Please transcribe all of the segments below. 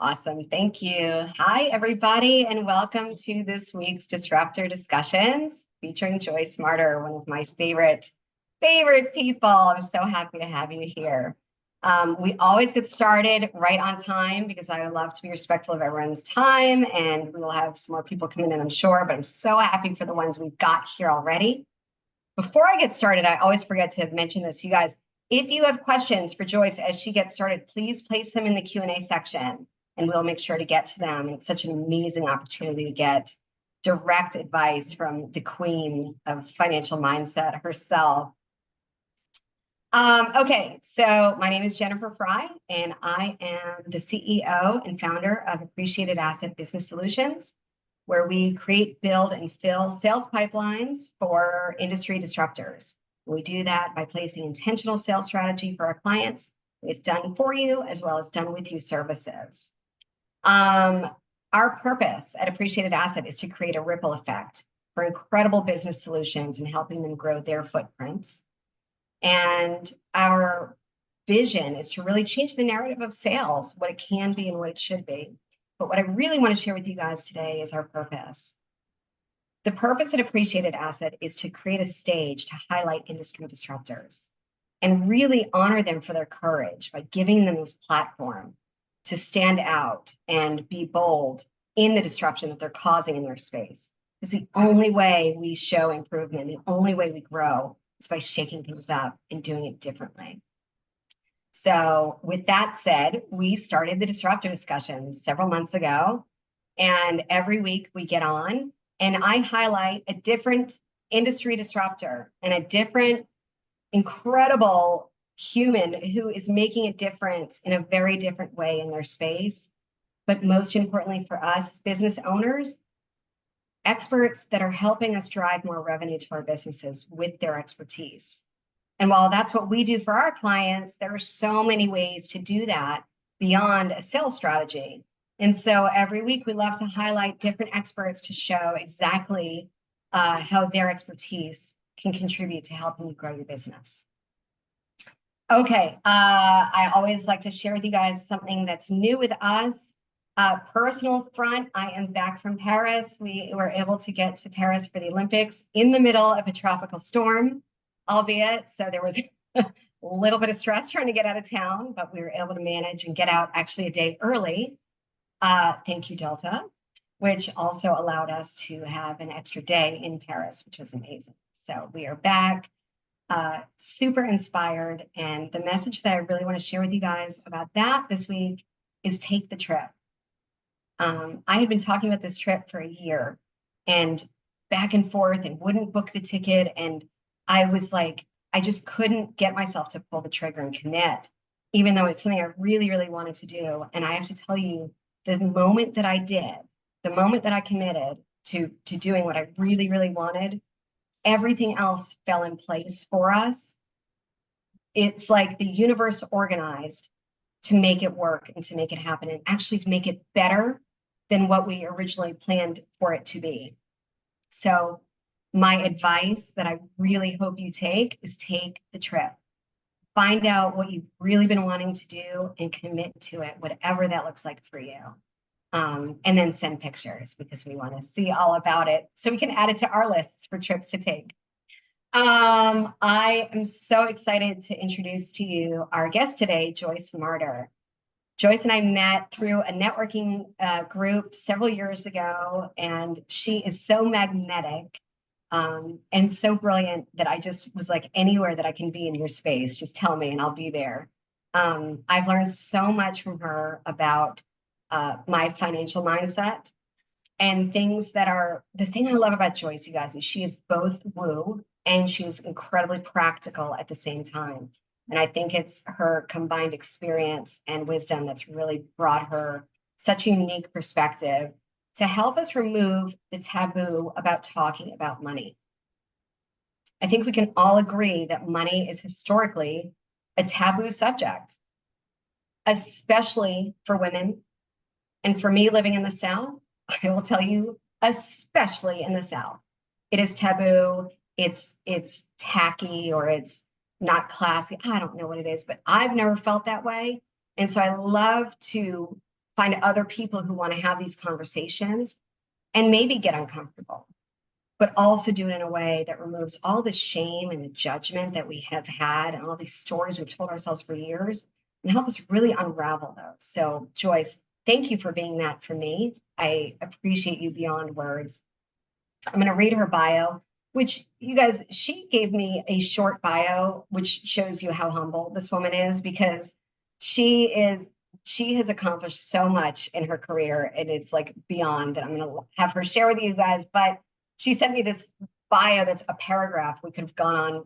Awesome. Thank you. Hi, everybody, and welcome to this week's Disruptor Discussions featuring Joyce Marter, one of my favorite people. I'm so happy to have you here. We always get started right on time because I love to be respectful of everyone's time, and we will have some more people coming in, I'm sure, but I'm so happy for the ones we've got here already. Before I get started, I always forget to mention this, you guys. If you have questions for Joyce as she gets started, please place them in the Q&A section, and we'll make sure to get to them. It's such an amazing opportunity to get direct advice from the queen of financial mindset herself. Okay, so my name is Jennifer Frye, and I am the CEO and founder of Appreciated Asset Business Solutions, where we create, build, and fill sales pipelines for industry disruptors. We do that by placing intentional sales strategy for our clients with done for you as well as done with you services. Our purpose at Appreciated Asset is to create a ripple effect for incredible business solutions and helping them grow their footprints. And our vision is to really change the narrative of sales, what it can be and what it should be. But what I really want to share with you guys today is our purpose. The purpose at Appreciated Asset is to create a stage to highlight industry disruptors and really honor them for their courage by giving them this platform to stand out and be bold in the disruption that they're causing in their space. It's the only way we show improvement, the only way we grow is by shaking things up and doing it differently. So with that said, we started the Disruptor Discussions several months ago, and every week we get on and I highlight a different industry disruptor and a different incredible human who is making a difference in a very different way in their space. But most importantly for us business owners, experts that are helping us drive more revenue to our businesses with their expertise. And while that's what we do for our clients, there are so many ways to do that beyond a sales strategy. And so every week we love to highlight different experts to show exactly how their expertise can contribute to helping you grow your business. Okay, I always like to share with you guys something that's new with us. Personal front, I am back from Paris. We were able to get to Paris for the Olympics in the middle of a tropical storm, albeit, so there was a little bit of stress trying to get out of town, but we were able to manage and get out actually a day early. Thank you, Delta, which also allowed us to have an extra day in Paris, which was amazing. So we are back. Super inspired, and the message that I really want to share with you guys about that this week is take the trip. I had been talking about this trip for a year and back and forth and wouldn't book the ticket, and I was like, I just couldn't get myself to pull the trigger and commit, even though it's something I really, really wanted to do. And I have to tell you, the moment that I did, the moment that I committed to doing what I really, really wanted, everything else fell in place for us. It's like the universe organized to make it work and to make it happen and actually to make it better than what we originally planned for it to be. So my advice that I really hope you take is take the trip. Find out what you've really been wanting to do and commit to it, whatever that looks like for you. And then send pictures because we want to see all about it so we can add it to our lists for trips to take. I am so excited to introduce to you our guest today, Joyce Marter. Joyce and I met through a networking group several years ago, and she is so magnetic and so brilliant that I just was like, anywhere that I can be in your space, just tell me and I'll be there. I've learned so much from her about my financial mindset and things that are, the thing I love about Joyce, you guys, is she is both woo and she's incredibly practical at the same time. And I think it's her combined experience and wisdom that's really brought her such a unique perspective to help us remove the taboo about talking about money. I think we can all agree that money is historically a taboo subject, especially for women. And for me living in the South, I will tell you, especially in the South, it is taboo, it's tacky, or it's not classy. I don't know what it is, but I've never felt that way. And so I love to find other people who want to have these conversations and maybe get uncomfortable, but also do it in a way that removes all the shame and the judgment that we have had and all these stories we've told ourselves for years and help us really unravel those. So Joyce, thank you for being that for me. I appreciate you beyond words. I'm going to read her bio, which you guys, she gave me a short bio, which shows you how humble this woman is, because she has accomplished so much in her career, and it's like beyond that I'm going to have her share with you guys. But she sent me this bio that's a paragraph. We could have gone on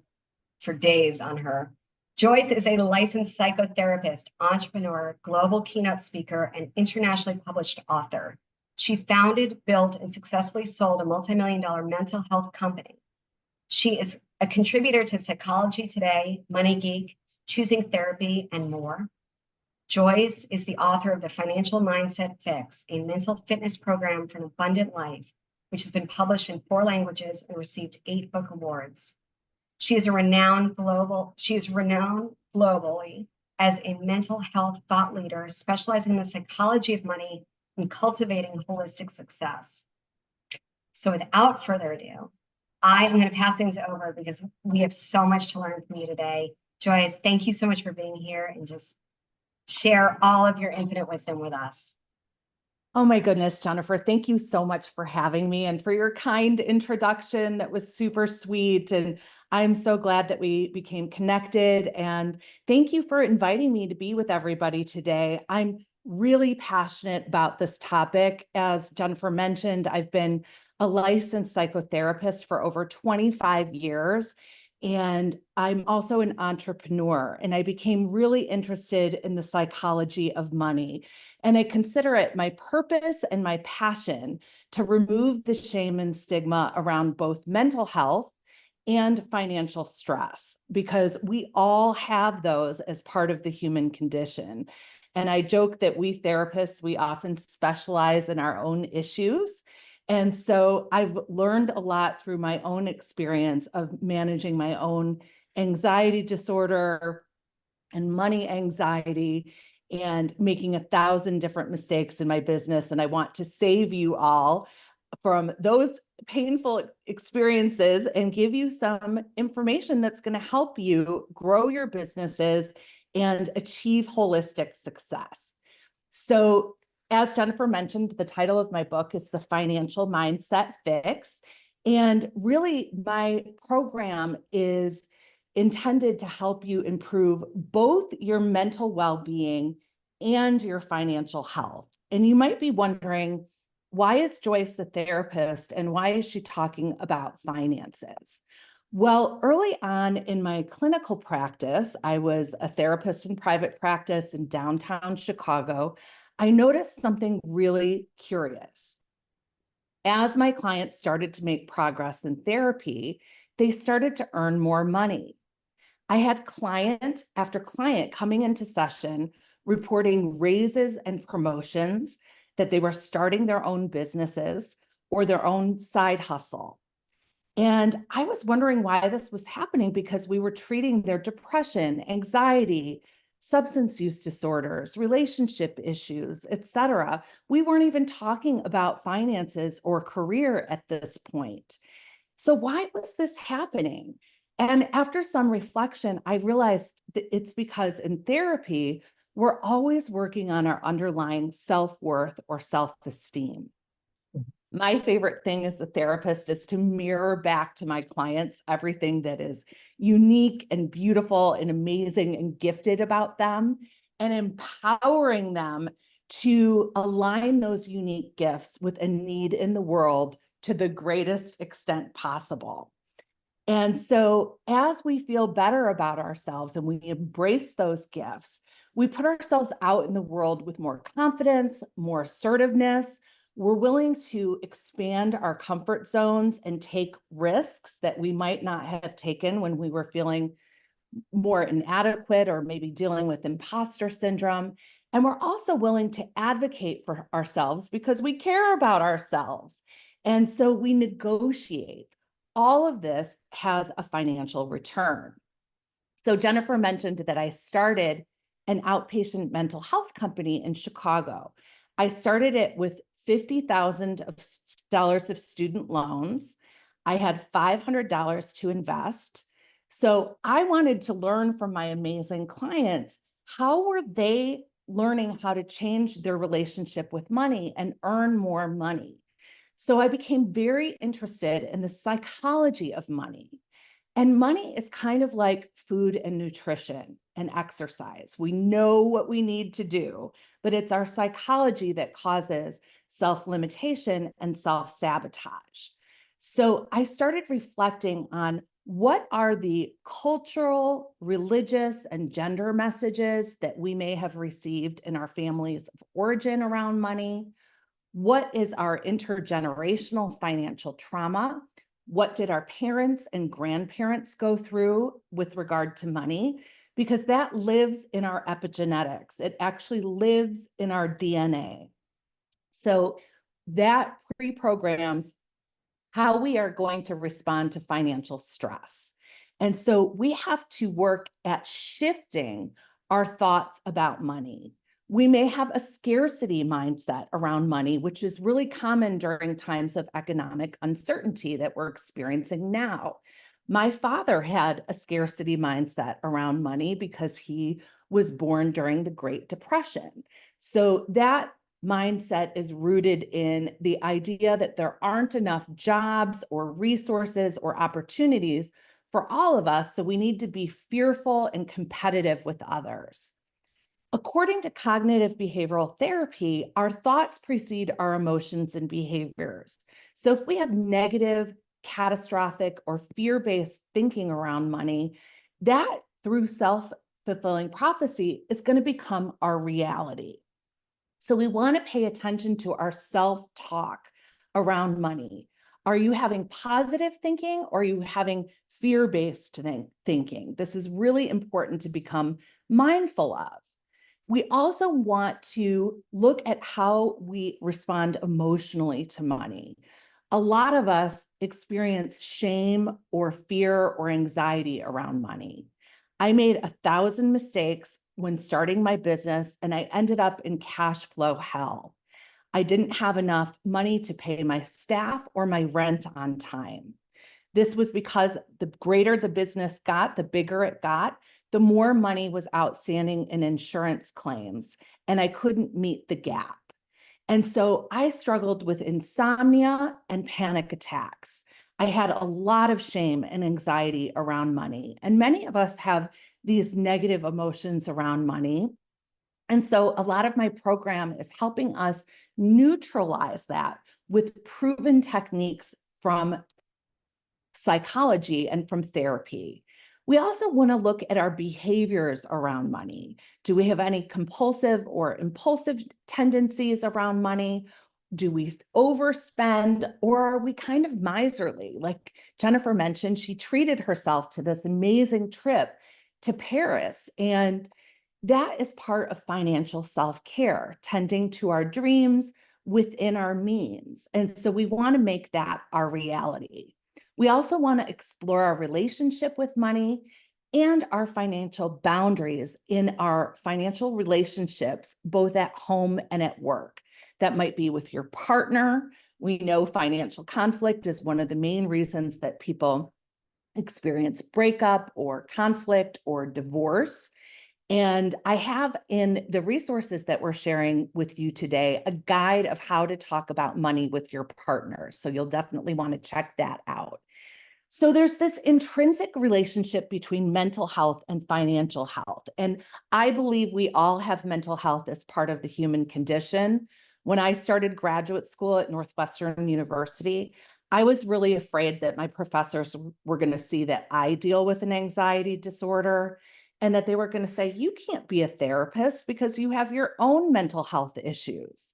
for days on her. Joyce is a licensed psychotherapist, entrepreneur, global keynote speaker, and internationally published author. She founded, built, and successfully sold a multi-million-dollar mental health company. She is a contributor to Psychology Today, Money Geek, Choosing Therapy, and more. Joyce is the author of The Financial Mindset Fix, a mental fitness program for an abundant life, which has been published in 4 languages and received 8 book awards. She is renowned globally as a mental health thought leader, specializing in the psychology of money and cultivating holistic success. So without further ado, I am going to pass things over because we have so much to learn from you today. Joyce, thank you so much for being here and just share all of your infinite wisdom with us. Oh my goodness, Jennifer, thank you so much for having me and for your kind introduction. That was super sweet. And I'm so glad that we became connected. And thank you for inviting me to be with everybody today. I'm really passionate about this topic. As Jennifer mentioned, I've been a licensed psychotherapist for over 25 years. And I'm also an entrepreneur, and I became really interested in the psychology of money. And I consider it my purpose and my passion to remove the shame and stigma around both mental health and financial stress, because we all have those as part of the human condition. And I joke that we therapists, we often specialize in our own issues. And so I've learned a lot through my own experience of managing my own anxiety disorder and money anxiety and making 1,000 different mistakes in my business. And I want to save you all from those painful experiences and give you some information that's going to help you grow your businesses and achieve holistic success. So, as Jennifer mentioned, the title of my book is The Financial Mindset Fix. And really, my program is intended to help you improve both your mental well-being and your financial health. And you might be wondering, why is Joyce a therapist and why is she talking about finances? Well, early on in my clinical practice, I was a therapist in private practice in downtown Chicago. I noticed something really curious. As my clients started to make progress in therapy, they started to earn more money. I had client after client coming into session reporting raises and promotions, that they were starting their own businesses or their own side hustle. And I was wondering why this was happening, because we were treating their depression, anxiety, substance use disorders, relationship issues, etc. We weren't even talking about finances or career at this point. So why was this happening? And after some reflection, I realized that it's because in therapy, we're always working on our underlying self-worth or self-esteem. My favorite thing as a therapist is to mirror back to my clients everything that is unique and beautiful and amazing and gifted about them, and empowering them to align those unique gifts with a need in the world to the greatest extent possible. And so as we feel better about ourselves and we embrace those gifts, we put ourselves out in the world with more confidence, more assertiveness. We're willing to expand our comfort zones and take risks that we might not have taken when we were feeling more inadequate or maybe dealing with imposter syndrome. And we're also willing to advocate for ourselves because we care about ourselves. And so we negotiate. All of this has a financial return. So Jennifer mentioned that I started an outpatient mental health company in Chicago. I started it with $50,000 of student loans. I had $500 to invest. So I wanted to learn from my amazing clients, how were they learning how to change their relationship with money and earn more money? So I became very interested in the psychology of money. And money is kind of like food and nutrition and exercise. We know what we need to do, but it's our psychology that causes self-limitation and self-sabotage. So I started reflecting on what are the cultural, religious, and gender messages that we may have received in our families of origin around money? What is our intergenerational financial trauma? What did our parents and grandparents go through with regard to money? Because that lives in our epigenetics. It actually lives in our DNA. So that pre-programs how we are going to respond to financial stress. And so we have to work at shifting our thoughts about money. We may have a scarcity mindset around money, which is really common during times of economic uncertainty that we're experiencing now. My father had a scarcity mindset around money because he was born during the Great Depression. So that mindset is rooted in the idea that there aren't enough jobs or resources or opportunities for all of us, so we need to be fearful and competitive with others. According to cognitive behavioral therapy, our thoughts precede our emotions and behaviors. So if we have negative, catastrophic, or fear-based thinking around money, that through self-fulfilling prophecy is going to become our reality. So we want to pay attention to our self-talk around money. Are you having positive thinking or are you having fear-based thinking? This is really important to become mindful of. We also want to look at how we respond emotionally to money. A lot of us experience shame or fear or anxiety around money. I made 1,000 mistakes when starting my business, and I ended up in cash flow hell. I didn't have enough money to pay my staff or my rent on time. This was because the greater the business got, the bigger it got, the more money was outstanding in insurance claims, and I couldn't meet the gap. And so I struggled with insomnia and panic attacks. I had a lot of shame and anxiety around money. And many of us have these negative emotions around money. And so a lot of my program is helping us neutralize that with proven techniques from psychology and from therapy. We also want to look at our behaviors around money. Do we have any compulsive or impulsive tendencies around money? Do we overspend, or are we kind of miserly? Like Jennifer mentioned, she treated herself to this amazing trip to Paris. And that is part of financial self-care, tending to our dreams within our means. And so we want to make that our reality. We also want to explore our relationship with money and our financial boundaries in our financial relationships, both at home and at work. That might be with your partner. We know financial conflict is one of the main reasons that people experience breakup or conflict or divorce. And I have in the resources that we're sharing with you today, a guide of how to talk about money with your partner. So you'll definitely want to check that out. So there's this intrinsic relationship between mental health and financial health. And I believe we all have mental health as part of the human condition. When I started graduate school at Northwestern University, I was really afraid that my professors were going to see that I deal with an anxiety disorder and that they were going to say, you can't be a therapist because you have your own mental health issues.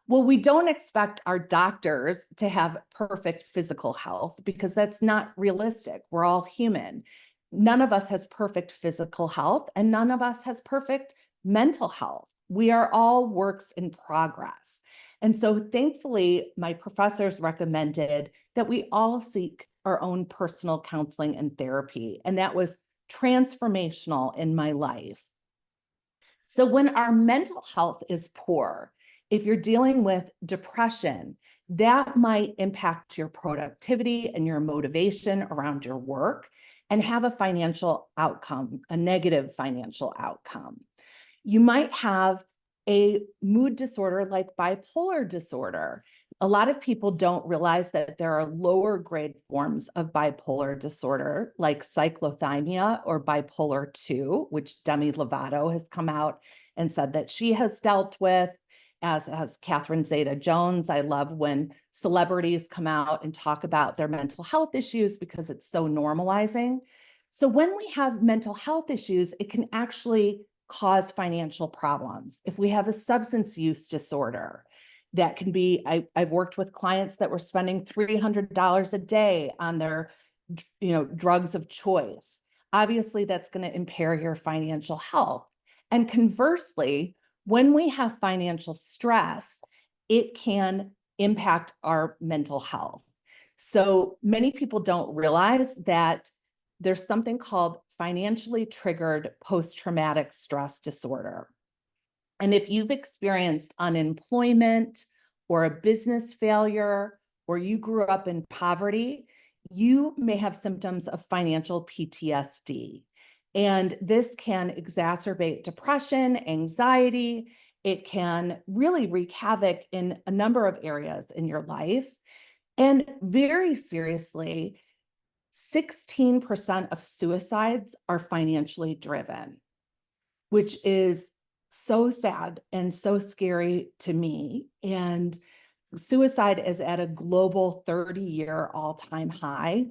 Well, we don't expect our doctors to have perfect physical health because that's not realistic. We're all human. None of us has perfect physical health and none of us has perfect mental health. We are all works in progress. And so thankfully, my professors recommended that we all seek our own personal counseling and therapy. And that was transformational in my life. So when our mental health is poor, if you're dealing with depression, that might impact your productivity and your motivation around your work and have a financial outcome, a negative financial outcome. You might have a mood disorder like bipolar disorder. A lot of people don't realize that there are lower grade forms of bipolar disorder, like cyclothymia or bipolar 2, which Demi Lovato has come out and said that she has dealt with, as has Catherine Zeta-Jones. I love when celebrities come out and talk about their mental health issues because it's so normalizing. So when we have mental health issues, it can actually cause financial problems. If we have a substance use disorder, that can be, I've worked with clients that were spending $300 a day on their, drugs of choice. Obviously, that's going to impair your financial health. And conversely, when we have financial stress, it can impact our mental health. So many people don't realize that there's something called financially triggered post-traumatic stress disorder. And if you've experienced unemployment or a business failure, or you grew up in poverty, you may have symptoms of financial PTSD. And this can exacerbate depression, anxiety. It can really wreak havoc in a number of areas in your life. And very seriously, 16% of suicides are financially driven, which is so sad and so scary to me. And suicide is at a global 30-year all-time high.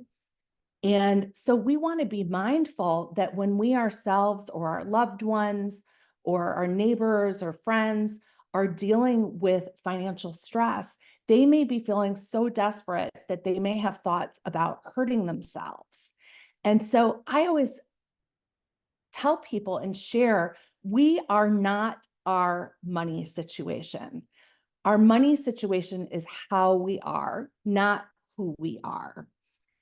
And so we want to be mindful that when we ourselves or our loved ones or our neighbors or friends are dealing with financial stress, they may be feeling so desperate that they may have thoughts about hurting themselves. And so I always tell people and share, we are not our money situation. Our money situation is how we are, not who we are.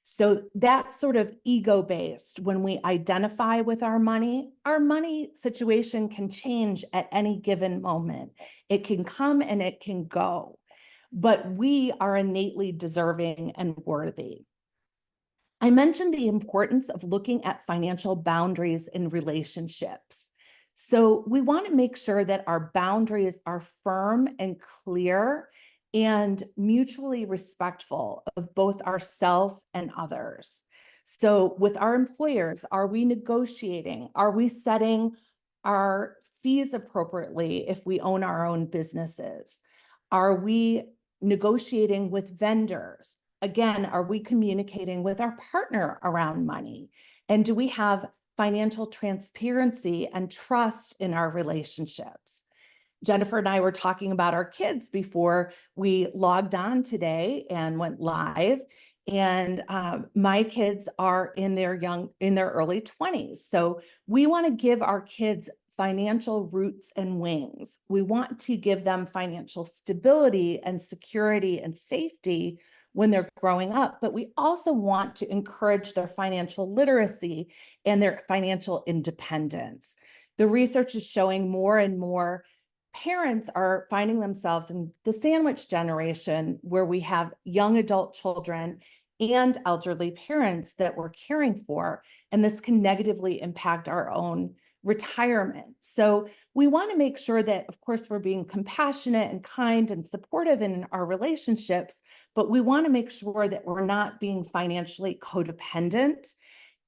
So that's sort of ego-based. When we identify with our money situation can change at any given moment. It can come and it can go, but we are innately deserving and worthy. I mentioned the importance of looking at financial boundaries in relationships. So we want to make sure that our boundaries are firm and clear and mutually respectful of both ourselves and others. So with our employers, are we negotiating? Are we setting our fees appropriately if we own our own businesses? Are we negotiating with vendors? Again, are we communicating with our partner around money? And do we have financial transparency and trust in our relationships? Jennifer and I were talking about our kids before we logged on today and went live. And my kids are in their early 20s. So we want to give our kids financial roots and wings. We want to give them financial stability and security and safety when they're growing up, but we also want to encourage their financial literacy and their financial independence. The research is showing more and more parents are finding themselves in the sandwich generation where we have young adult children and elderly parents that we're caring for, and this can negatively impact our own retirement. So we want to make sure that, of course, we're being compassionate and kind and supportive in our relationships, but we want to make sure that we're not being financially codependent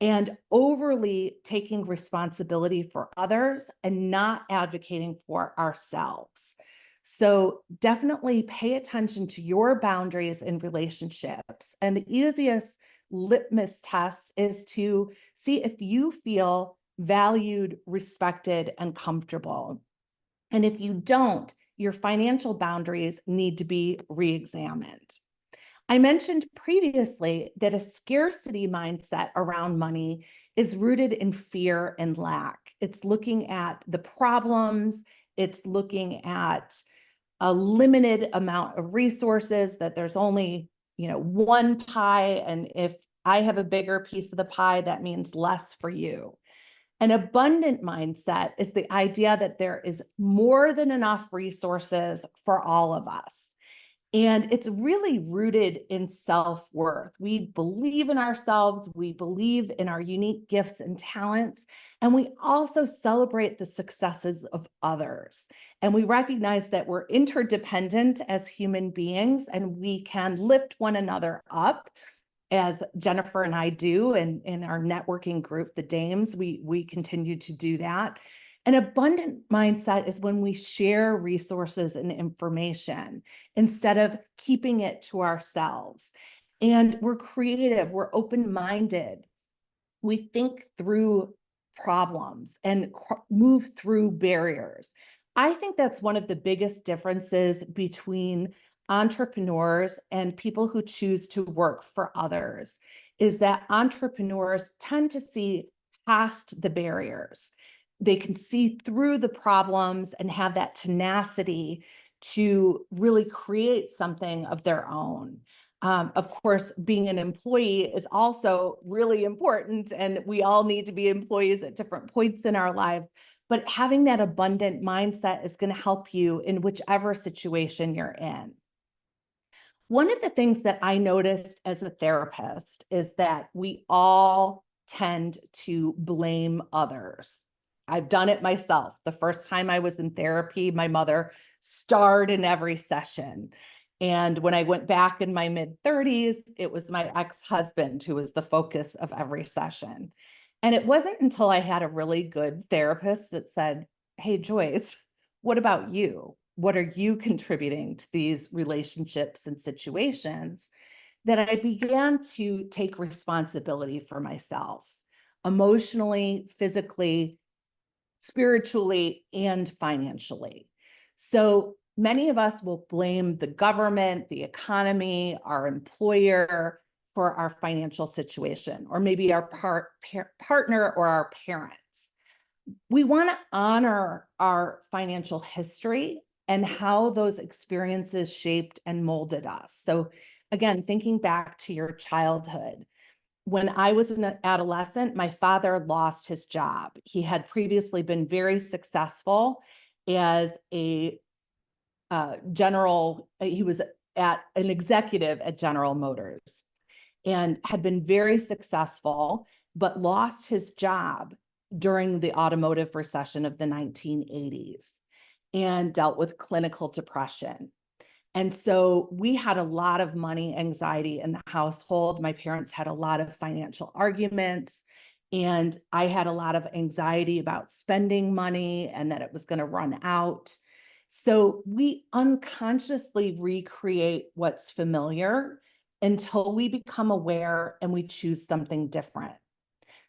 and overly taking responsibility for others and not advocating for ourselves. So definitely pay attention to your boundaries in relationships. And the easiest litmus test is to see if you feel valued, respected, and comfortable. And if you don't, your financial boundaries need to be re-examined. I mentioned previously that a scarcity mindset around money is rooted in fear and lack. It's looking at the problems, it's looking at a limited amount of resources, that there's only, one pie, and if I have a bigger piece of the pie, that means less for you. An abundant mindset is the idea that there is more than enough resources for all of us. And it's really rooted in self-worth. We believe in ourselves, we believe in our unique gifts and talents, and we also celebrate the successes of others. And we recognize that we're interdependent as human beings, and we can lift one another up, as Jennifer and I do, and in our networking group, the Dames, we continue to do that. An abundant mindset is when we share resources and information instead of keeping it to ourselves. And we're creative, we're open-minded. We think through problems and move through barriers. I think that's one of the biggest differences between entrepreneurs and people who choose to work for others, is that entrepreneurs tend to see past the barriers. They can see through the problems and have that tenacity to really create something of their own. Of course, being an employee is also really important, and we all need to be employees at different points in our life. But having that abundant mindset is going to help you in whichever situation you're in. One of the things that I noticed as a therapist is that we all tend to blame others. I've done it myself. The first time I was in therapy, my mother starred in every session. And when I went back in my mid-30s, it was my ex-husband who was the focus of every session. And it wasn't until I had a really good therapist that said, "Hey, Joyce, what about you? What are you contributing to these relationships and situations?" that I began to take responsibility for myself, emotionally, physically, spiritually, and financially. So many of us will blame the government, the economy, our employer for our financial situation, or maybe our partner or our parents. We want to honor our financial history and how those experiences shaped and molded us. So again, thinking back to your childhood, when I was an adolescent, my father lost his job. He had previously been very successful as a he was an executive at General Motors and had been very successful, but lost his job during the automotive recession of the 1980s and dealt with clinical depression. And so we had a lot of money anxiety in the household. My parents had a lot of financial arguments, and I had a lot of anxiety about spending money and that it was going to run out. So we unconsciously recreate what's familiar until we become aware and we choose something different.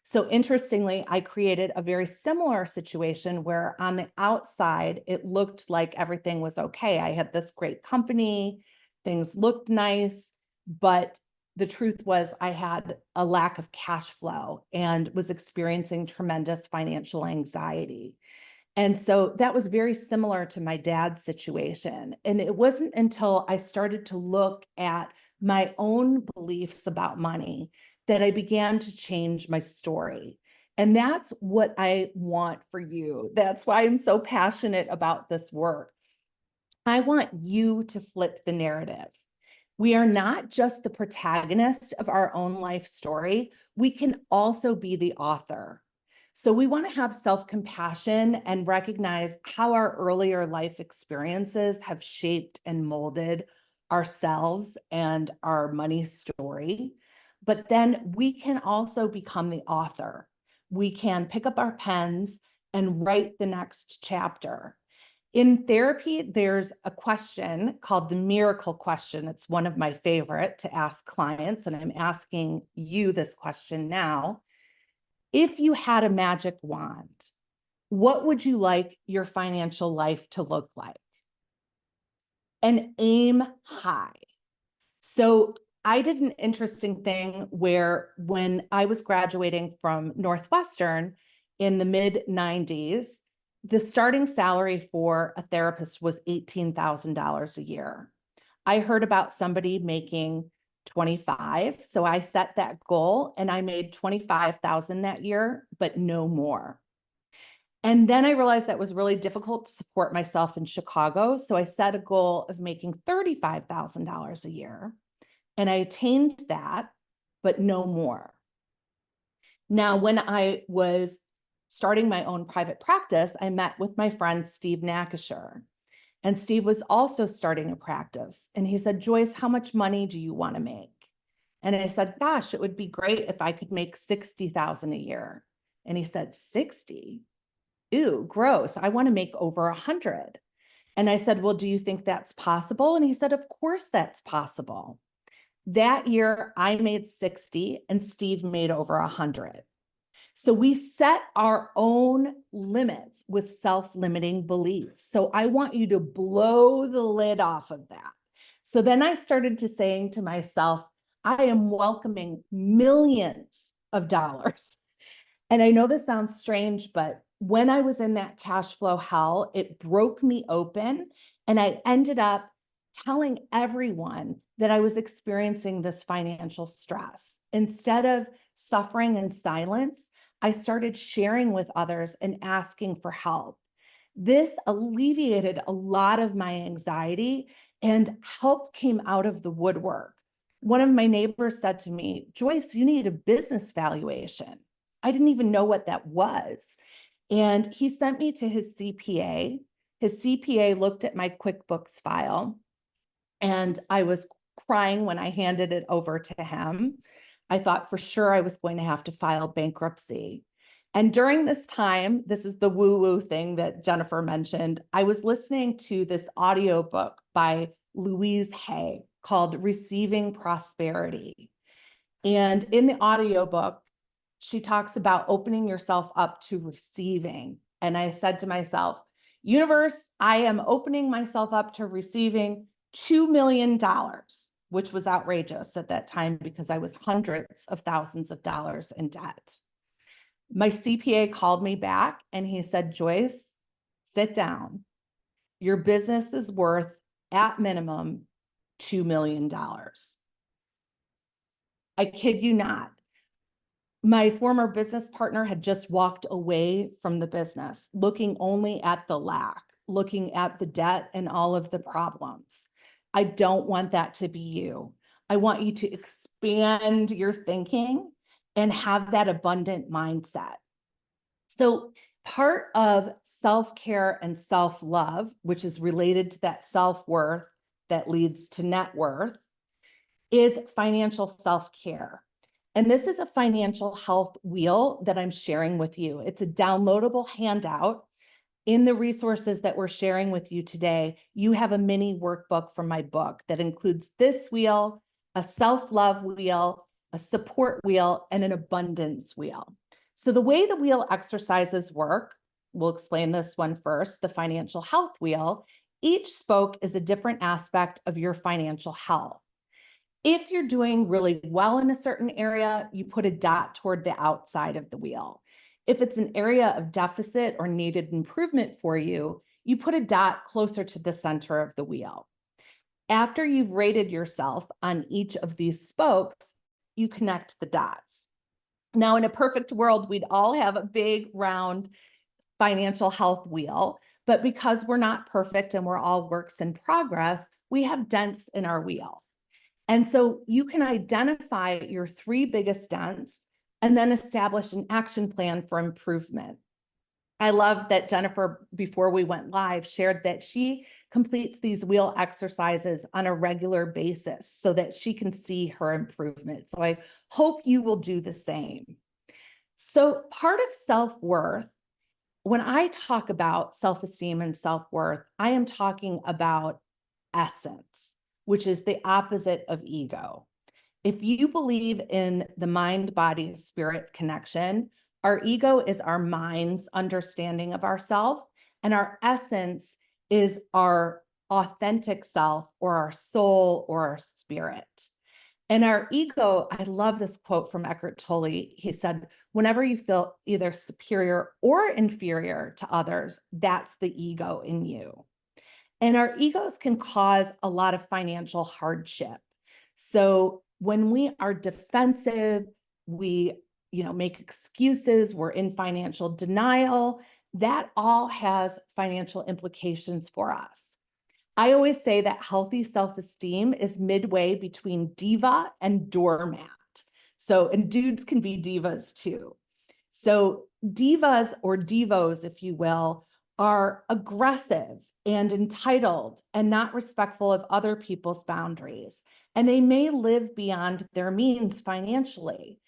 So interestingly, I created a very similar situation where on the outside, it looked like everything was okay. I had this great company, things looked nice, but the truth was I had a lack of cash flow and was experiencing tremendous financial anxiety. And so that was very similar to my dad's situation. And it wasn't until I started to look at my own beliefs about money that I began to change my story. And that's what I want for you. That's why I'm so passionate about this work. I want you to flip the narrative. We are not just the protagonist of our own life story. We can also be the author. So we want to have self-compassion and recognize how our earlier life experiences have shaped and molded ourselves and our money story. But then we can also become the author. We can pick up our pens and write the next chapter. In therapy, there's a question called the miracle question. It's one of my favorite to ask clients, and I'm asking you this question now. If you had a magic wand, what would you like your financial life to look like? And aim high. So I did an interesting thing where when I was graduating from Northwestern in the mid-90s, the starting salary for a therapist was $18,000 a year. I heard about somebody making 25, so I set that goal and I made 25,000 that year, but no more. And then I realized that was really difficult to support myself in Chicago. So I set a goal of making $35,000 a year. And I attained that, but no more. Now, when I was starting my own private practice, I met with my friend, Steve Nakasher. And Steve was also starting a practice. And he said, Joyce, how much money do you want to make? And I said, gosh, it would be great if I could make 60,000 a year. And he said, 60? Ew, gross. I want to make over 100. And I said, well, do you think that's possible? And he said, of course that's possible. That year I made 60 and Steve made over 100. So we set our own limits with self-limiting beliefs. So I want you to blow the lid off of that. So then I started to saying to myself, I am welcoming millions of dollars. And I know this sounds strange, but when I was in that cash flow hell, it broke me open. And I ended up telling everyone that I was experiencing this financial stress. Instead of suffering in silence, I started sharing with others and asking for help. This alleviated a lot of my anxiety and help came out of the woodwork. One of my neighbors said to me, Joyce, you need a business valuation. I didn't even know what that was. And he sent me to his CPA. His CPA looked at my QuickBooks file, and I was crying when I handed it over to him. I thought for sure I was going to have to file bankruptcy. And during this time, this is the woo-woo thing that Jennifer mentioned, I was listening to this audiobook by Louise Hay called Receiving Prosperity. And in the audiobook, she talks about opening yourself up to receiving. And I said to myself, universe, I am opening myself up to receiving $2 million, which was outrageous at that time because I was hundreds of thousands of dollars in debt. My CPA called me back and he said, Joyce, sit down. Your business is worth at minimum $2 million. I kid you not. My former business partner had just walked away from the business, looking only at the lack, looking at the debt and all of the problems. I don't want that to be you. I want you to expand your thinking and have that abundant mindset. So part of self-care and self-love, which is related to that self-worth that leads to net worth, is financial self-care. And this is a financial health wheel that I'm sharing with you. It's a downloadable handout. In the resources that we're sharing with you today, you have a mini workbook from my book that includes this wheel, a self-love wheel, a support wheel, and an abundance wheel. So the way the wheel exercises work, we'll explain this one first, the financial health wheel. Each spoke is a different aspect of your financial health. If you're doing really well in a certain area, you put a dot toward the outside of the wheel. If it's an area of deficit or needed improvement for you, you put a dot closer to the center of the wheel. After you've rated yourself on each of these spokes, you connect the dots. Now, in a perfect world, we'd all have a big round financial health wheel, but because we're not perfect and we're all works in progress, we have dents in our wheel. And so you can identify your 3 biggest dents and then establish an action plan for improvement. I love that Jennifer, before we went live, shared that she completes these wheel exercises on a regular basis so that she can see her improvement. So I hope you will do the same. So part of self-worth, when I talk about self-esteem and self-worth, I am talking about essence, which is the opposite of ego. If you believe in the mind, body, spirit connection, our ego is our mind's understanding of ourself, and our essence is our authentic self or our soul or our spirit. And our ego, I love this quote from Eckhart Tolle. He said, whenever you feel either superior or inferior to others, that's the ego in you. And our egos can cause a lot of financial hardship. So when we are defensive, we make excuses, we're in financial denial, that all has financial implications for us. I always say that healthy self-esteem is midway between diva and doormat. So, and dudes can be divas too. So divas or divos, if you will, are aggressive and entitled and not respectful of other people's boundaries. And they may live beyond their means financially.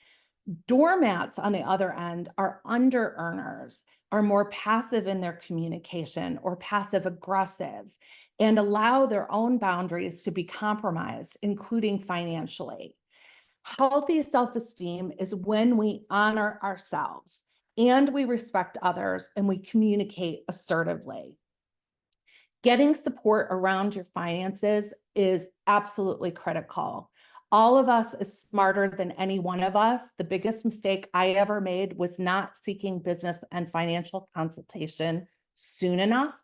Doormats, on the other end, are under earners, are more passive in their communication or passive aggressive, and allow their own boundaries to be compromised, including financially. Healthy self-esteem is when we honor ourselves and we respect others and we communicate assertively. Getting support around your finances is absolutely critical. All of us is smarter than any one of us. The biggest mistake I ever made was not seeking business and financial consultation soon enough.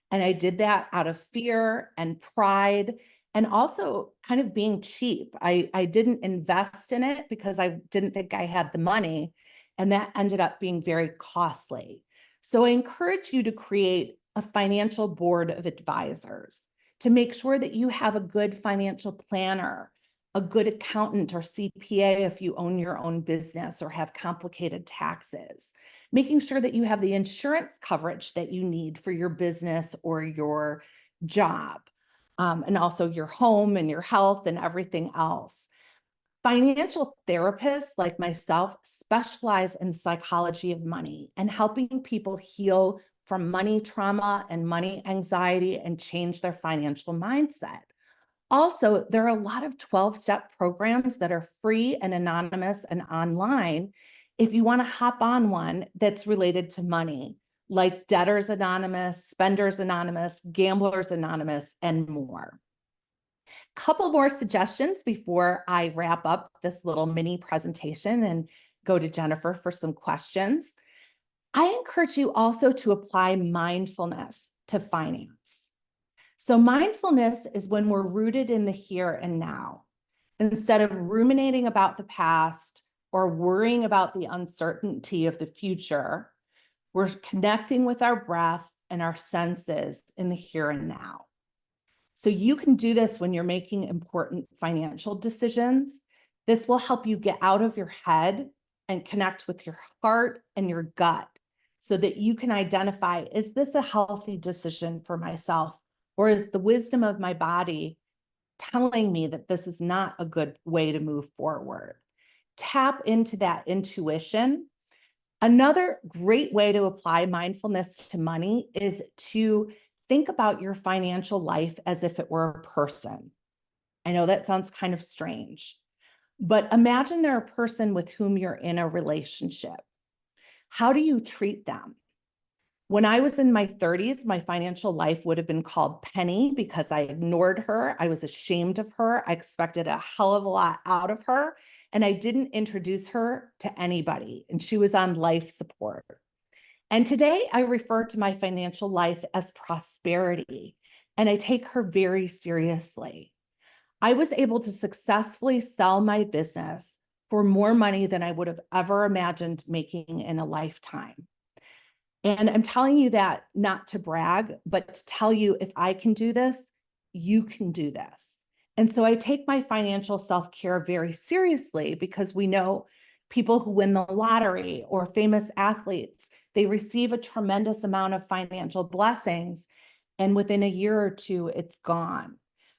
And I did that out of fear and pride and also kind of being cheap. I didn't invest in it because I didn't think I had the money. And that ended up being very costly. So I encourage you to create a financial board of advisors to make sure that you have a good financial planner, a good accountant or CPA if you own your own business or have complicated taxes, making sure that you have the insurance coverage that you need for your business or your job, and also your home and your health and everything else. Financial therapists like myself specialize in psychology of money and helping people heal from money trauma and money anxiety and change their financial mindset. Also, there are a lot of 12-step programs that are free and anonymous and online if you want to hop on one that's related to money, like Debtors Anonymous, Spenders Anonymous, Gamblers Anonymous, and more. Couple more suggestions before I wrap up this little mini presentation and go to Jennifer for some questions. I encourage you also to apply mindfulness to finance. So mindfulness is when we're rooted in the here and now. Instead of ruminating about the past or worrying about the uncertainty of the future, we're connecting with our breath and our senses in the here and now. So you can do this when you're making important financial decisions. This will help you get out of your head and connect with your heart and your gut so that you can identify, is this a healthy decision for myself? Or is the wisdom of my body telling me that this is not a good way to move forward? Tap into that intuition. Another great way to apply mindfulness to money is to think about your financial life as if it were a person. I know that sounds kind of strange, but imagine they're a person with whom you're in a relationship. How do you treat them? When I was in my 30s, my financial life would have been called Penny because I ignored her. I was ashamed of her. I expected a hell of a lot out of her, and I didn't introduce her to anybody, and she was on life support. And today I refer to my financial life as prosperity, and I take her very seriously. I was able to successfully sell my business for more money than I would have ever imagined making in a lifetime. And I'm telling you that not to brag, but to tell you if I can do this, you can do this. And so I take my financial self-care very seriously because we know people who win the lottery or famous athletes, they receive a tremendous amount of financial blessings. And within a year or two, it's gone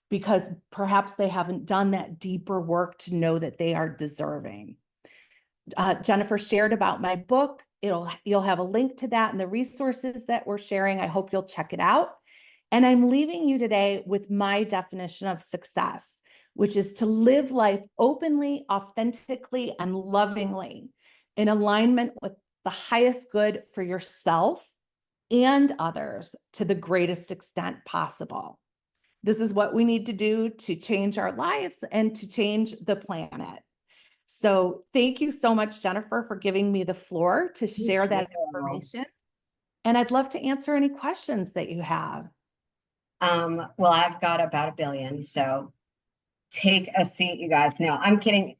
because perhaps they haven't done that deeper work to know that they are deserving. Jennifer shared about my book. You'll have a link to that and the resources that we're sharing. I hope you'll check it out. And I'm leaving you today with my definition of success, which is to live life openly, authentically, and lovingly in alignment with the highest good for yourself and others to the greatest extent possible. This is what we need to do to change our lives and to change the planet. So thank you so much, Jennifer, for giving me the floor to share that information. And I'd love to answer any questions that you have. Well, I've got about 1 billion, so take a seat, you guys. No, I'm kidding.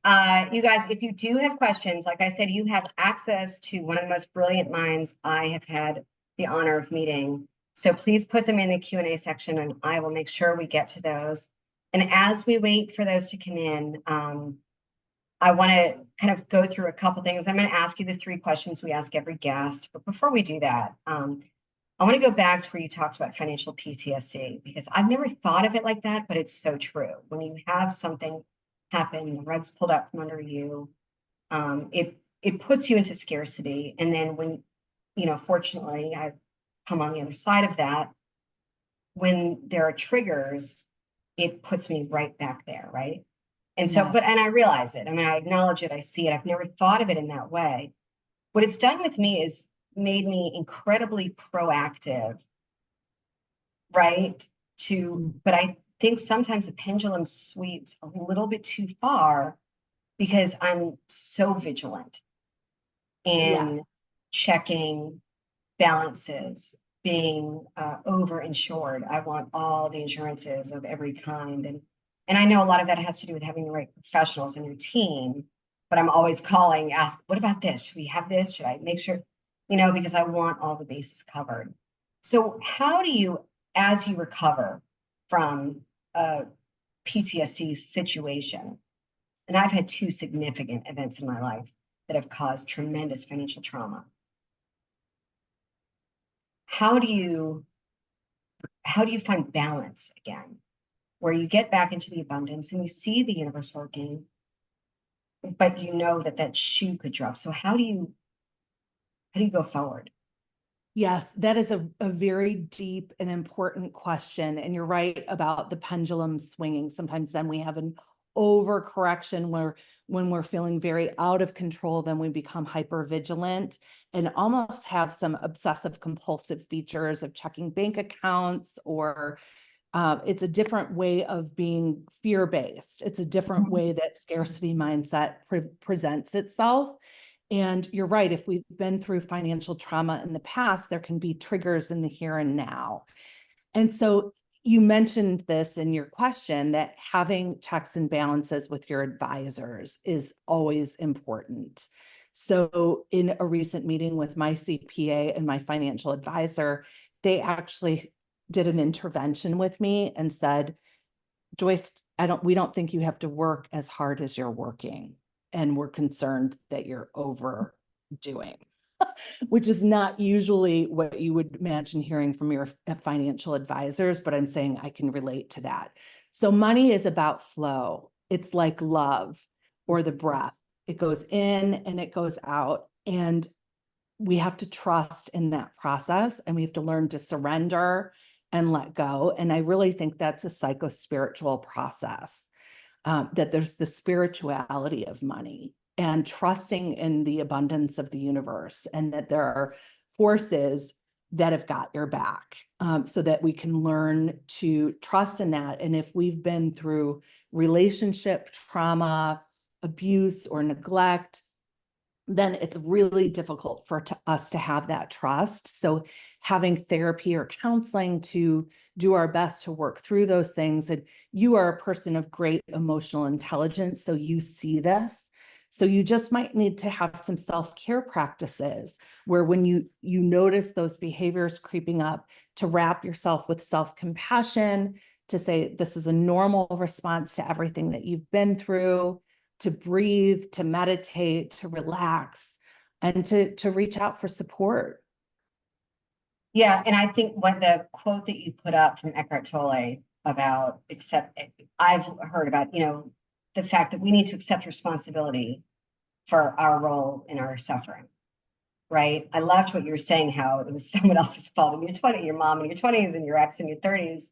You guys, if you do have questions, like I said, you have access to one of the most brilliant minds I have had the honor of meeting. So please put them in the Q&A section and I will make sure we get to those. And as we wait for those to come in, I want to kind of go through a couple things. I'm going to ask you the 3 questions we ask every guest. But before we do that, I want to go back to where you talked about financial PTSD, because I've never thought of it like that, but it's so true. When you have something happen, the rug's pulled out from under you, it puts you into scarcity. And then when, fortunately, I've come on the other side of that, when there are triggers, it puts me right back there, right? And so, Yes. and I realize it. I mean, I acknowledge it. I see it. I've never thought of it in that way. What it's done with me is made me incredibly proactive, right? But I think sometimes the pendulum sweeps a little bit too far because I'm so vigilant in Yes. checking balances, being over-insured. I want all the insurances of every kind. And I know a lot of that has to do with having the right professionals in your team, but I'm always calling, ask, what about this? Should we have this? Should I make sure, because I want all the bases covered. So how do you, as you recover from a PTSD situation, and I've had 2 significant events in my life that have caused tremendous financial trauma. How do you find balance again, where you get back into the abundance and you see the universe working, but you know that shoe could drop? So how do you go forward? Yes, that is a very deep and important question. And you're right about the pendulum swinging. Sometimes then we have an overcorrection where when we're feeling very out of control, then we become hyper vigilant and almost have some obsessive compulsive features of checking bank accounts, or it's a different way of being fear-based. It's a different way that scarcity mindset presents itself. And you're right, if we've been through financial trauma in the past, there can be triggers in the here and now. And so you mentioned this in your question, that having checks and balances with your advisors is always important. So in a recent meeting with my CPA and my financial advisor, they actually did an intervention with me and said, Joyce, we don't think you have to work as hard as you're working. And we're concerned that you're overdoing, which is not usually what you would imagine hearing from your financial advisors, but I'm saying I can relate to that. So money is about flow. It's like love or the breath. It goes in and it goes out. And we have to trust in that process, and we have to learn to surrender and let go. And I really think that's a psycho-spiritual process, that there's the spirituality of money and trusting in the abundance of the universe, and that there are forces that have got your back, so that we can learn to trust in that. And if we've been through relationship trauma, abuse, or neglect, then it's really difficult for us to have that trust. So having therapy or counseling to do our best to work through those things. And you are a person of great emotional intelligence, so you see this. So you just might need to have some self-care practices where when you notice those behaviors creeping up, to wrap yourself with self-compassion, to say, this is a normal response to everything that you've been through, to breathe, to meditate, to relax, and to reach out for support. Yeah, and I think what the quote that you put up from Eckhart Tolle about I've heard about, the fact that we need to accept responsibility for our role in our suffering, right? I loved what you were saying, how it was someone else's fault in your 20s, your mom in your 20s and your ex in your 30s.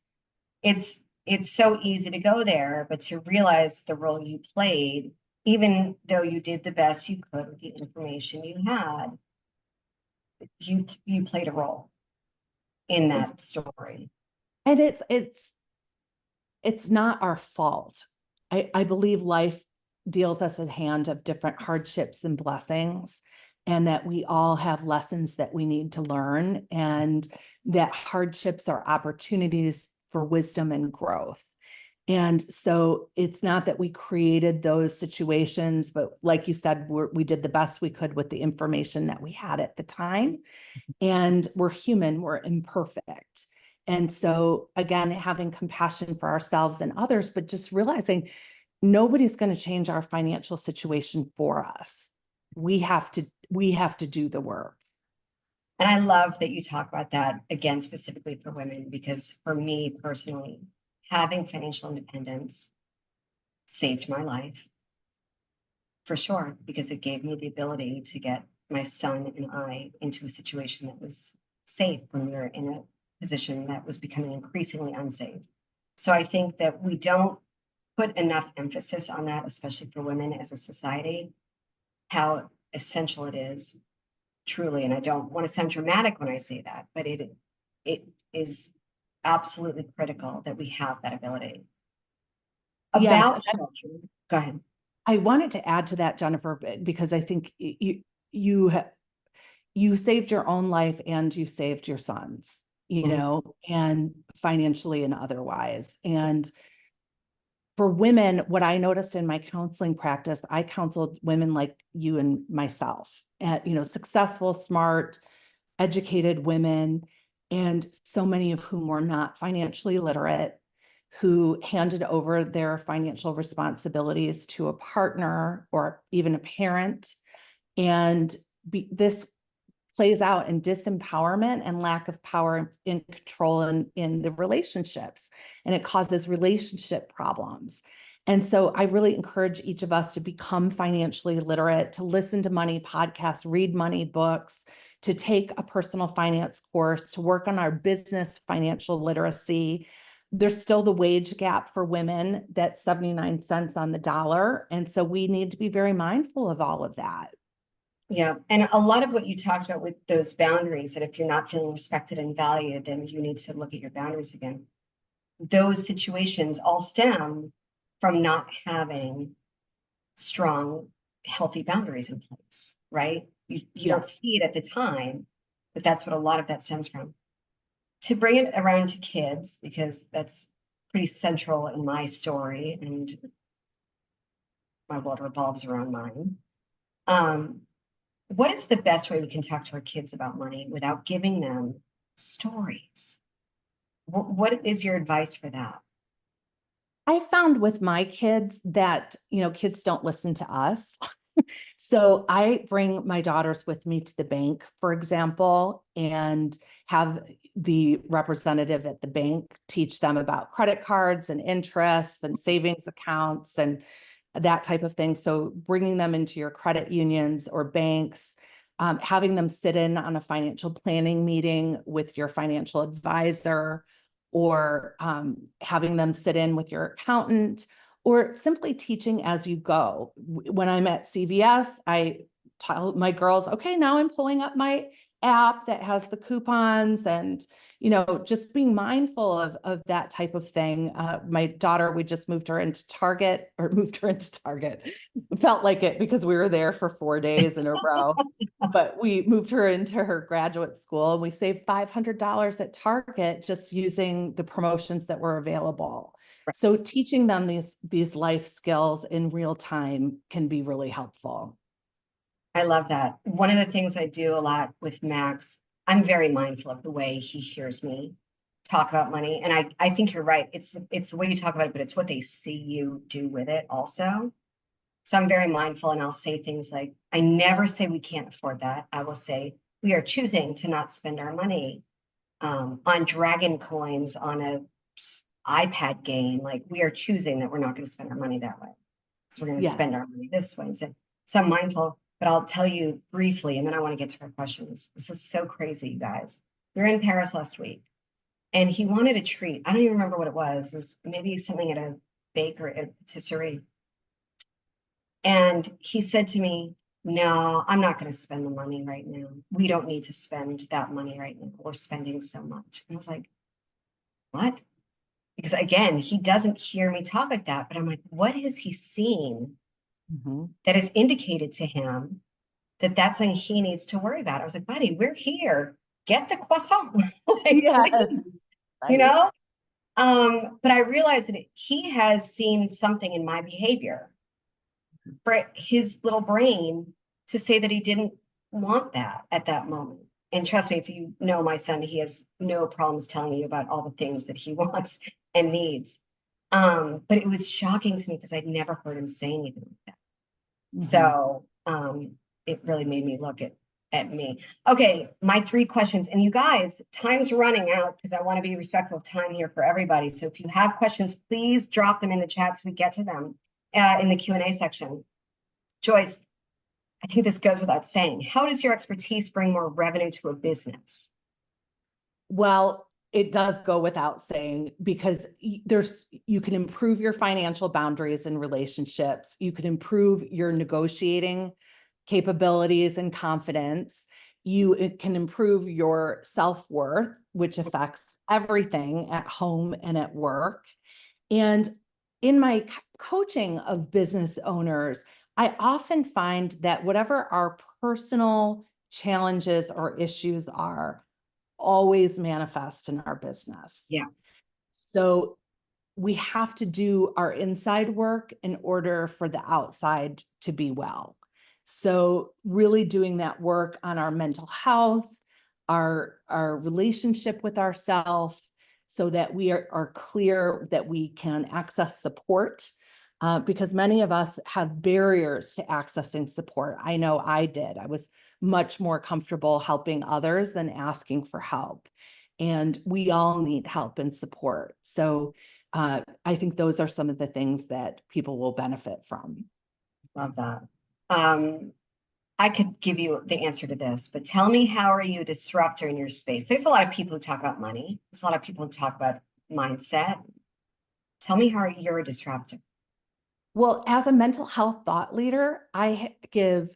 It's so easy to go there, but to realize the role you played, even though you did the best you could with the information you had, you played a role in that story. And it's not our fault. I believe life deals us a hand of different hardships and blessings, and that we all have lessons that we need to learn, and that hardships are opportunities for wisdom and growth. And so it's not that we created those situations, but like you said, we did the best we could with the information that we had at the time. And we're human, we're imperfect. And so again, having compassion for ourselves and others, but just realizing nobody's going to change our financial situation for us. We have to do the work. And I love that you talk about that again, specifically for women, because for me personally, having financial independence saved my life for sure, because it gave me the ability to get my son and I into a situation that was safe when we were in a position that was becoming increasingly unsafe. So I think that we don't put enough emphasis on that, especially for women as a society, how essential it is truly. And I don't want to sound dramatic when I say that, but it is absolutely critical that we have that ability. Yes, About children, go ahead. I wanted to add to that, Jennifer, because I think you saved your own life and you saved your son's, and financially and otherwise. And for women, what I noticed in my counseling practice, I counseled women like you and myself, successful, smart, educated women, and so many of whom were not financially literate, who handed over their financial responsibilities to a partner or even a parent. And this plays out in disempowerment and lack of power and control in the relationships, and it causes relationship problems. And so I really encourage each of us to become financially literate, to listen to money podcasts, read money books, to take a personal finance course, to work on our business financial literacy. There's still the wage gap for women that's 79 cents on the dollar. And so we need to be very mindful of all of that. Yeah. And a lot of what you talked about with those boundaries, that if you're not feeling respected and valued, then you need to look at your boundaries again. Those situations all stem from not having strong, healthy boundaries in place, right? You don't Yes. see it at the time, but that's what a lot of that stems from. To bring it around to kids, because that's pretty central in my story and my world revolves around mine. What is the best way we can talk to our kids about money without giving them stories? What is your advice for that? I found with my kids that, kids don't listen to us. So I bring my daughters with me to the bank, for example, and have the representative at the bank teach them about credit cards and interests and savings accounts and that type of thing. So bringing them into your credit unions or banks, having them sit in on a financial planning meeting with your financial advisor, or having them sit in with your accountant, or simply teaching as you go. When I'm at CVS, I tell my girls, okay, now I'm pulling up my app that has the coupons, and just being mindful of that type of thing. My daughter, we just moved her into Target. It felt like it because we were there for 4 days in a row. But we moved her into her graduate school, and we saved $500 at Target just using the promotions that were available. So teaching them these life skills in real time can be really helpful. I love that. One of the things I do a lot with Max, I'm very mindful of the way he hears me talk about money. And I think you're right. It's the way you talk about it, but it's what they see you do with it also. So I'm very mindful, and I'll say things like, I never say we can't afford that. I will say we are choosing to not spend our money on dragon coins on a iPad game. Like, we are choosing that we're not going to spend our money that way. So we're going to spend our money this way. So I'm mindful, but I'll tell you briefly, and then I want to get to our questions. This was so crazy, you guys. We were in Paris last week, and he wanted a treat. I don't even remember what it was. It was maybe something at a bakery, at a patisserie. And he said to me, no, I'm not going to spend the money right now. We don't need to spend that money right now. We're spending so much. And I was like, what? Because again, he doesn't hear me talk like that, but I'm like, what has he seen that has indicated to him that that's something he needs to worry about? I was like, buddy, we're here. Get the croissant. Like, Yes. please, Nice. But I realized that he has seen something in my behavior for his little brain to say that he didn't want that at that moment. And trust me, if you know my son, he has no problems telling you about all the things that he wants and needs. But it was shocking to me because I'd never heard him say anything like that. Mhm. So it really made me look at me. Okay, my 3 questions. And you guys, time's running out because I want to be respectful of time here for everybody. So if you have questions, please drop them in the chat so we get to them in the Q&A section. Joyce, I think this goes without saying. How does your expertise bring more revenue to a business? Well, it does go without saying because you can improve your financial boundaries and relationships. You can improve your negotiating capabilities and confidence. It can improve your self-worth, which affects everything at home and at work. And in my coaching of business owners, I often find that whatever our personal challenges or issues are, always manifest in our business. Yeah. So we have to do our inside work in order for the outside to be well. So really doing that work on our mental health, our relationship with ourselves, so that we are clear that we can access support, because many of us have barriers to accessing support. I know I did. I was much more comfortable helping others than asking for help. And we all need help and support. So I think those are some of the things that people will benefit from. Love that. I could give you the answer to this, but tell me, how are you a disruptor in your space? There's a lot of people who talk about money. There's a lot of people who talk about mindset. Tell me how you're a disruptor. Well, as a mental health thought leader, I give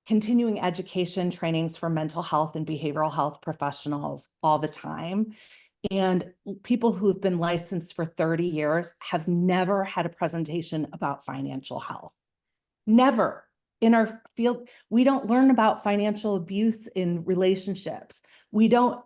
continuing education trainings for mental health and behavioral health professionals all the time. And people who have been licensed for 30 years have never had a presentation about financial health. Never. In our field, we don't learn about financial abuse in relationships. We don't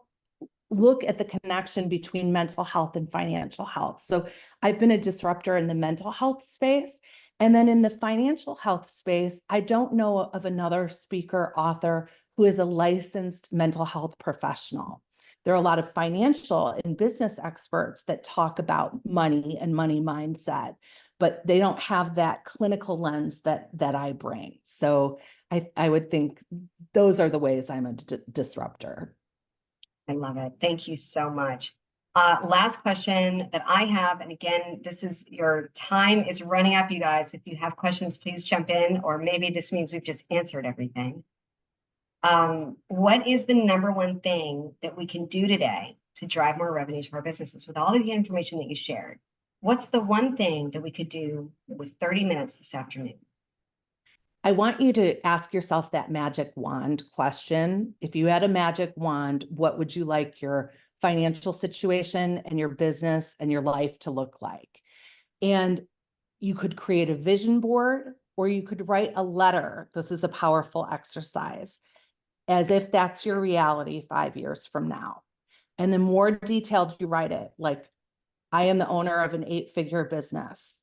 look at the connection between mental health and financial health. So I've been a disruptor in the mental health space. And then in the financial health space, I don't know of another speaker, author who is a licensed mental health professional. There are a lot of financial and business experts that talk about money and money mindset, but they don't have that clinical lens that I bring. So I would think those are the ways I'm a disruptor. I love it. Thank you so much. Last question that I have, and again, this is your time is running up, you guys. If you have questions, please jump in, or maybe this means we've just answered everything. What is the number one thing that we can do today to drive more revenue to our businesses with all of the information that you shared? What's the one thing that we could do with 30 minutes this afternoon? I want you to ask yourself that magic wand question. If you had a magic wand, what would you like your financial situation and your business and your life to look like? And you could create a vision board, or you could write a letter. This is a powerful exercise, as if that's your reality 5 years from now. And the more detailed you write it, like, I am the owner of an 8-figure business.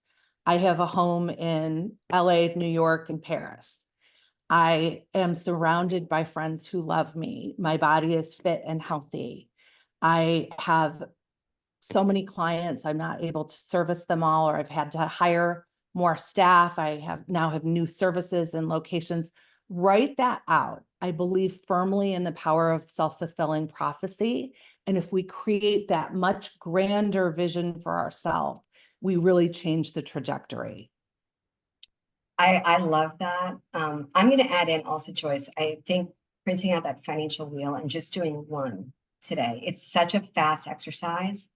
I have a home in LA, New York, and Paris. I am surrounded by friends who love me. My body is fit and healthy. I have so many clients, I'm not able to service them all, or I've had to hire more staff. I now have new services and locations. Write that out. I believe firmly in the power of self-fulfilling prophecy. And if we create that much grander vision for ourselves, we really change the trajectory. I love that. I'm going to add in also, Joyce, I think printing out that financial wheel and just doing one today, it's such a fast exercise.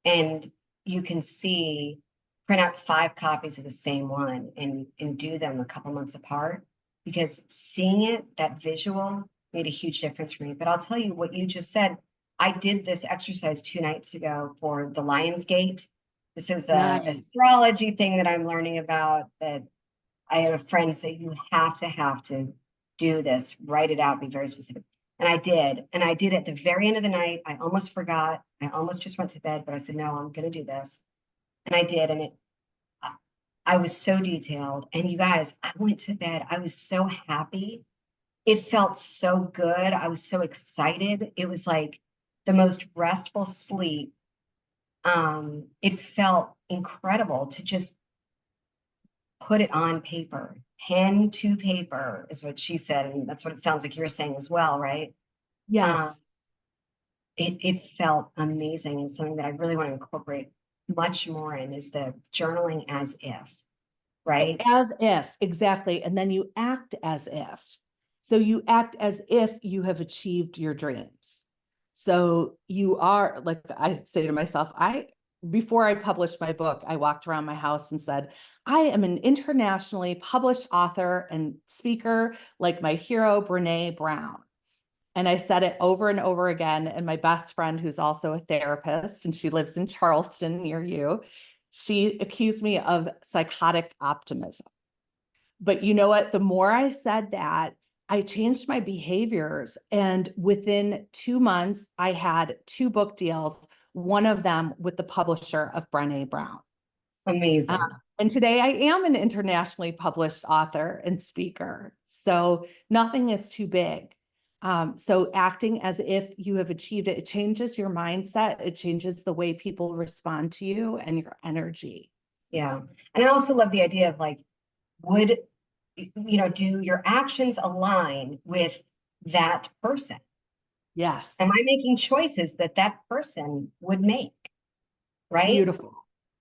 And you can print out 5 copies of the same one and do them a couple months apart, because seeing it, that visual made a huge difference for me. But I'll tell you what you just said. I did this exercise 2 nights ago for the Lionsgate. This is the astrology thing that I'm learning about, that I have a friend say, you have to do this, write it out, be very specific. And I did. And I did at the very end of the night. I almost forgot. I almost just went to bed, but I said, no, I'm going to do this. And I did. And I was so detailed. And you guys, I went to bed. I was so happy. It felt so good. I was so excited. It was like the most restful sleep. It felt incredible to just put it on paper. Pen to paper is what she said. And that's what it sounds like you're saying as well, right? Um, Yes. it felt amazing, and something that I really want to incorporate much more in is the journaling as if, right? As if, exactly. And then you act as if. So you act as if you have achieved your dreams. So you are, like I say to myself, before I published my book, I walked around my house and said, I am an internationally published author and speaker like my hero, Brené Brown. And I said it over and over again. And my best friend, who's also a therapist, and she lives in Charleston near you, she accused me of psychotic optimism. But you know what? The more I said that, I changed my behaviors. And within 2 months, I had 2 book deals, one of them with the publisher of Brené Brown. Amazing. And today I am an internationally published author and speaker. So nothing is too big. So acting as if you have achieved it, it changes your mindset. It changes the way people respond to you and your energy. Yeah. And I also love the idea of like, would, do your actions align with that person? Yes. Am I making choices that that person would make? Right? Beautiful.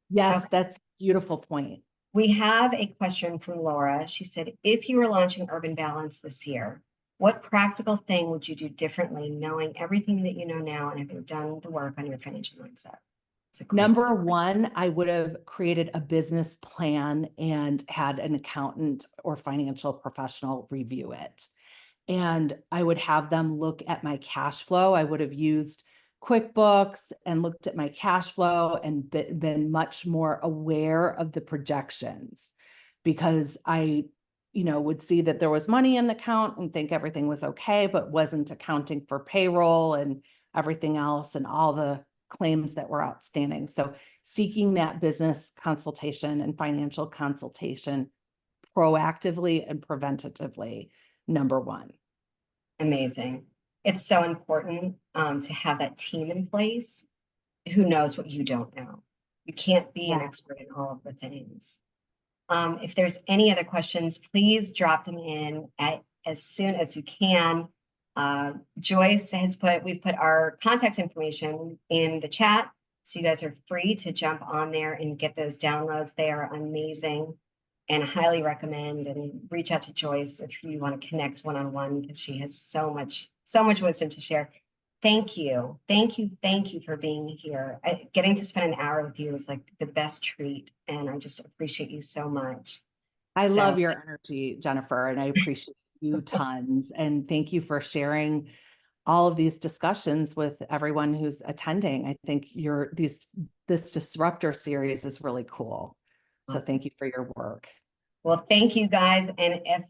Yes, Okay. that's a beautiful point. We have a question from Laura. She said, if you were launching Urban Balance this year, what practical thing would you do differently, knowing everything that you know now and having done the work on your financial mindset? It's a great Number one, I would have created a business plan and had an accountant or financial professional review it. And I would have them look at my cash flow. I would have used QuickBooks and looked at my cash flow and been much more aware of the projections, because I, would see that there was money in the account and think everything was okay, but wasn't accounting for payroll and everything else and all the claims that were outstanding. So seeking that business consultation and financial consultation proactively and preventatively, number one. Amazing. It's so important to have that team in place who knows what you don't know. You can't be an Yes. expert in all of the things. If there's any other questions, please drop them in as soon as you can. Joyce we've put our contact information in the chat, so you guys are free to jump on there and get those downloads. They are amazing and highly recommend, and reach out to Joyce if you want to connect one-on-one, because she has so much wisdom to share. Thank you. Thank you for being here. Getting to spend an hour with you is like the best treat, and I just appreciate you so much. I love your energy, Jennifer, and I appreciate you tons. And thank you for sharing all of these discussions with everyone who's attending. I think this Disruptor series is really cool. So thank you for your work. Well, thank you guys. And if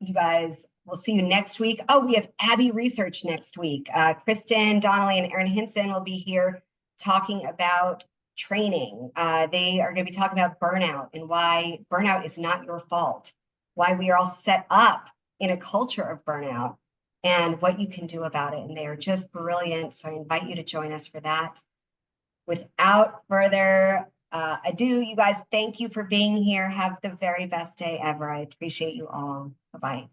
you guys, we'll see you next week. Oh, we have Abby Research next week. Kristen Donnelly and Erin Hinson will be here talking about training. They are going to be talking about burnout and why burnout is not your fault, why we are all set up in a culture of burnout, and what you can do about it. And they are just brilliant. So I invite you to join us for that. Without further ado, you guys, thank you for being here. Have the very best day ever. I appreciate you all. Bye-bye.